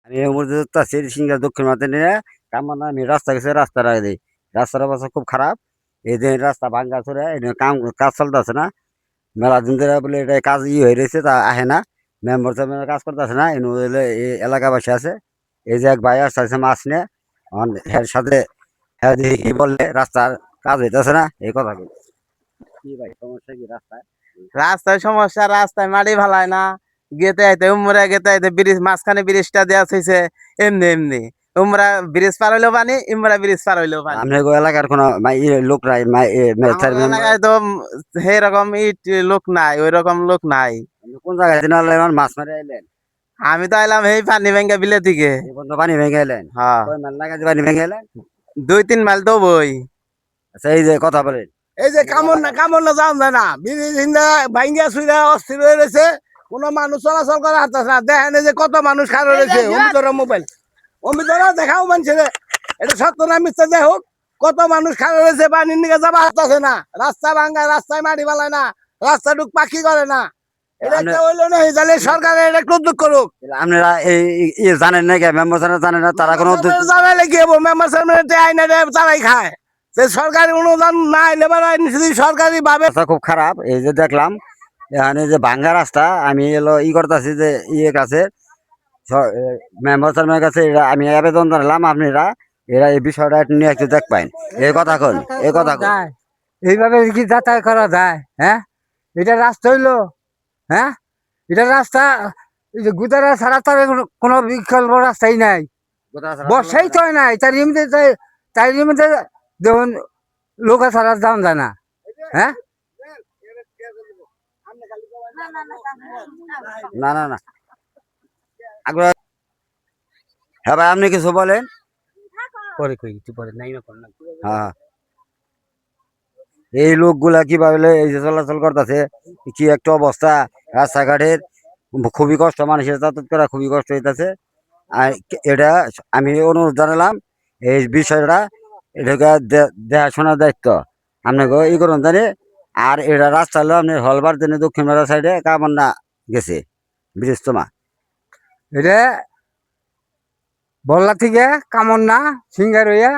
আমি এই মুহূর্তে যাচ্ছি সিংড়া দক্ষিণ মাঠে নিয়ে কামান আমি রাস্তা গেছে রাস্তা রাখে দিই রাস্তার অবস্থা খুব খারাপ এই যে রাস্তা ভাঙ্গা চলে কাজ চলতেছে না মেলা দিন ধরে বলে এটা কাজ হয়ে রয়েছে তা আহে না মেম্বার সাহেব কাজ করতেছে না এই এলাকাবাসী আছে এই যে এক ভাই আসছে মাছ নিয়ে এর সাথে হ্যাঁ কি বললে রাস্তার কাজ হইতেছে না এই কথা কি ভাই সমস্যা কি রাস্তায় রাস্তায় সমস্যা, রাস্তায় মাটি ভালায় না, গেতে আইতে উমরা গেতে আইতে ব্রিজ মাঝখানে ব্রিজটা দেওয়া হয়েছে এমনি এমনি উমরা ব্রিজ পার হইলেও পানি, ইমরা ব্রিজ পার হইলেও পানি। আপনার এলাকার কোনো লোক নাই আমাদের এলাকায় তো সেরকম লোক নাই, ওই রকম লোক নাই। কোন জায়গায় মাছ মারে আইলেন? আমি তো আইলাম এই পানি ভেঙ্গা বিলে থেকে। পানি ভেঙে এলেন? হ্যাঁ, পানি ভেঙে এলেন 2-3 মাইল তো বই। আচ্ছা এই যে কথা বলেন, এই যে কামড় না যাওয়া যায় না, বিভিন্ন ভাঙ্গা সুইরা অস্থির হয়ে রয়েছে, কোনো মানুষ চলাচল করা হাঁটতেছে না। দেখেন এই যে কত মানুষ খারাপ রয়েছে, অমিতরা মোবাইল অমিতরা দেখাও মানছে রে, এটা সত্য না মিথ্যা যাই হোক, কত মানুষ খারাপ রয়েছে, পানির নিকে যাবা হাঁটতেছে না, রাস্তা ভাঙ্গা, রাস্তায় মাটি বালায় না, রাস্তা টুক পাখি করে না। এটা একটা হইলো না, তাহলে সরকার এটা একটু উদ্যোগ করুক। আপনারা এই জানেন না কে মেম্বার জানেন না, তারা কোনো জানাইলে কি হবো, মেম্বার সাহেব আইনে তারাই খায়, সরকারি অনুদান না এলে সরকারি ভাবে খুব খারাপ। এই যে দেখলাম এখানে যে ভাঙ্গা রাস্তা, আমি এলো করতেছি যে কাছে মেম্বার সাহেবের কাছে আমি আবেদন জানালাম, আপনারা এরা এই বিষয়টা নিয়ে একটু দেখ পাইন। এই কথা কোন এই কথা এইভাবে কি যাতায়াত করা যায়? হ্যাঁ, এটা রাস্তা হইলো? হ্যাঁ, এটা রাস্তা গুদারা ছাড়া তার কোনো বিকল্প রাস্তাই নাই, বর্ষাই তো নাই, তার নিমিত্তে দেখুন লোক ছাড়া যাওয়া যায় না। হ্যাঁ, না না না হ্যাঁ ভাই আপনি কিছু বলেন। হ্যাঁ, এই লোকগুলা কিভাবে এই যে চলাচল করতেছে, কি একটা অবস্থা রাস্তাঘাটের, খুবই কষ্ট, মানুষের যাতায়াত করা খুবই কষ্ট হইতেছে। আর এটা আমি অনুরোধ জানালাম, এই বিষয়টা এটাকে দেখাশোনার দায়িত্ব আপনাকে ই করুন জানি। আর এটা রাস্তা হলো আপনি হলবার জন্য দক্ষিণ ভারত সাইডে কামান্না গেছে বৃহস্তমা, এটা বল্লা থেকে কামন্না সিঙ্গার হইয়া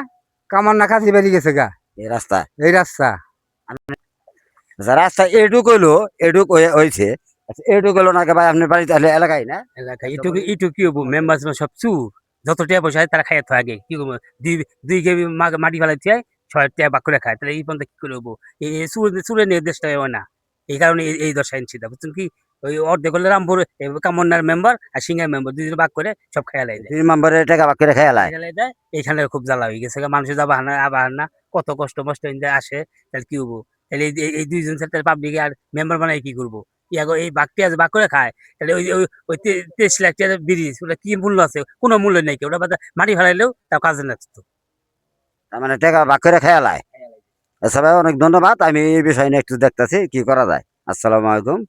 কামন্না কাছি বাড়ি গেছে গা এই রাস্তা এই রাস্তা। রাস্তা এটুক হইলো, এটুক হয়েছে, এটুক হলো না ভাই আপনার বাড়িতে এলাকায় না এলাকায় এটুকু কি হবো, মেম্বার সব চুর, যত টাকা পয়সা তারা খাইয়া তো আগে কি করবো, 2 কেবি মাটি ফেলাইতে 6 টাকা বাক করে খায়, তাহলে এই পর্যন্ত কি করে হবো? এই চুরে নিয়ে দেশটা হয় না, এই কারণে এই দশা আনছি। বুঝছেন কি, ওই অর্ধেক হলে রামপুর কামনার মেম্বার আর সিঙ্গার মেম্বার 2 জন বাক করে সব খেয়াল দেয়, 3 নম্বরে টাকা বাক করে খেয়াল দেয়। এইখানে খুব জ্বালা হয়ে গেছে, মানুষের যাবা না আবার না, কত কষ্ট মষ্ট আসে, তাহলে কি হবো? তাহলে এই 2 জন পাবলিক আর মেম্বার বানাই কি করবো? এই বাঘটি আছে বাঘ করে খায়, তাহলে ওই 23 লাখ টাকা ব্রিজ, ওটা কি মূল্য আছে? কোনো মূল্য নেই, ওটা মাটি ফেলাইলেও তাও কাজে লাগতো। তার মানে টাকা বাক করে খেয়াল। আচ্ছা ভাই অনেক ধন্যবাদ, আমি এই বিষয় নিয়ে একটু দেখতেছি কি করা যায়। আসসালামু আলাইকুম।